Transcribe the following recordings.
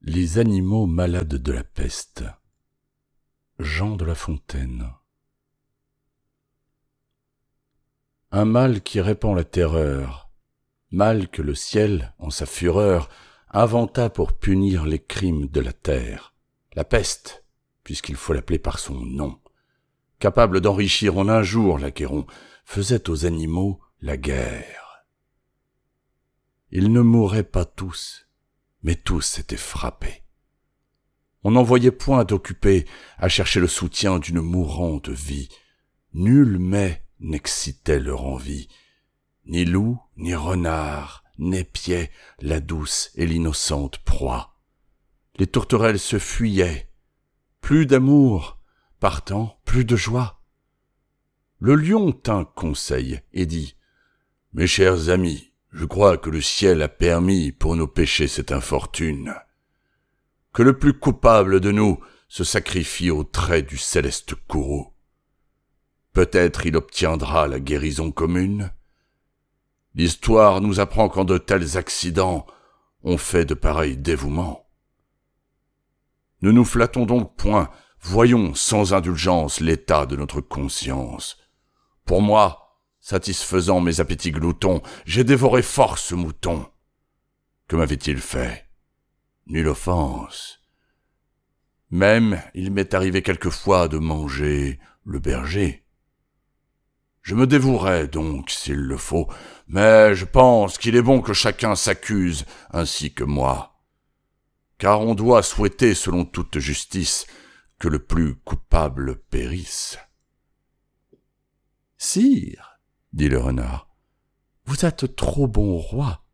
Les animaux malades de la peste. Jean de La Fontaine. Un mal qui répand la terreur, mal que le ciel, en sa fureur, inventa pour punir les crimes de la terre. La peste, puisqu'il faut l'appeler par son nom, capable d'enrichir en un jour l'Achéron, faisait aux animaux la guerre. Ils ne mouraient pas tous, mais tous étaient frappés. On n'en voyait point occupés à chercher le soutien d'une mourante vie. Nul mets n'excitait leur envie, ni loup, ni renard, n'épiaient la douce et l'innocente proie. Les tourterelles se fuyaient, plus d'amour, partant plus de joie. Le lion tint conseil et dit : « Mes chers amis, je crois que le ciel a permis pour nos péchés cette infortune. Que le plus coupable de nous se sacrifie au trait du céleste courroux. Peut-être il obtiendra la guérison commune. L'histoire nous apprend qu'en de tels accidents, on fait de pareils dévouements. Ne nous flattons donc point, voyons sans indulgence l'état de notre conscience. Pour moi, satisfaisant mes appétits gloutons, j'ai dévoré fort ce mouton. Que m'avait-il fait? Nulle offense. Même il m'est arrivé quelquefois de manger le berger. Je me dévouerai donc s'il le faut, mais je pense qu'il est bon que chacun s'accuse ainsi que moi. Car on doit souhaiter selon toute justice que le plus coupable périsse. « Sire, dit le renard, vous êtes trop bon roi.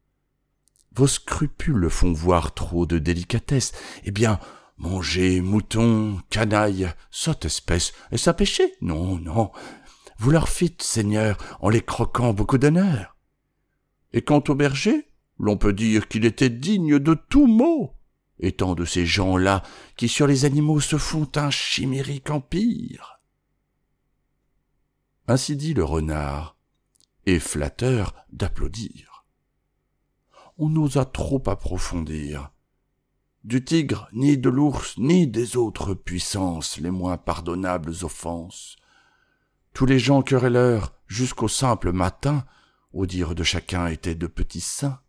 Vos scrupules font voir trop de délicatesse. Eh bien, manger mouton, canaille, sotte espèce, est-ce un péché? Non, non. Vous leur fîtes, Seigneur, en les croquant beaucoup d'honneur. Et quant au berger, l'on peut dire qu'il était digne de tout mot, étant de ces gens-là qui sur les animaux se font un chimérique empire. » Ainsi dit le renard, et flatteur d'applaudir. On n'osa trop approfondir. Du tigre, ni de l'ours, ni des autres puissances les moins pardonnables offenses. Tous les gens querelleurs, jusqu'au simple matin, au dire de chacun étaient de petits saints.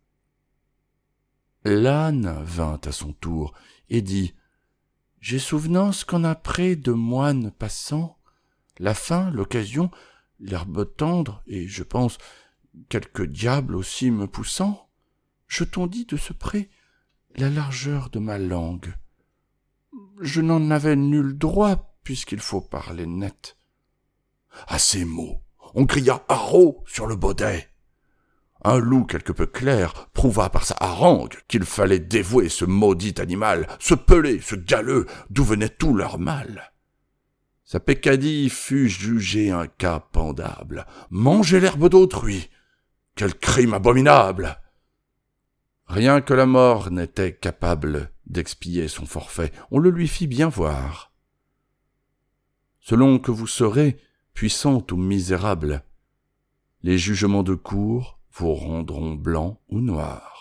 L'âne vint à son tour et dit : « J'ai souvenance qu'en après de moines passants, la faim, l'occasion, l'herbe tendre, et je pense, quelque diable aussi me poussant, je t'en dis de ce près la largeur de ma langue. Je n'en avais nul droit, puisqu'il faut parler net. » À ces mots, on cria « haro » sur le baudet. Un loup quelque peu clair prouva par sa harangue qu'il fallait dévouer ce maudit animal, ce pelé, ce galeux, d'où venait tout leur mal. Sa peccadille fut jugée un cas pendable. Manger l'herbe d'autrui, quel crime abominable! Rien que la mort n'était capable d'expier son forfait, on le lui fit bien voir. Selon que vous serez, puissante ou misérable, les jugements de cour vous rendront blanc ou noir.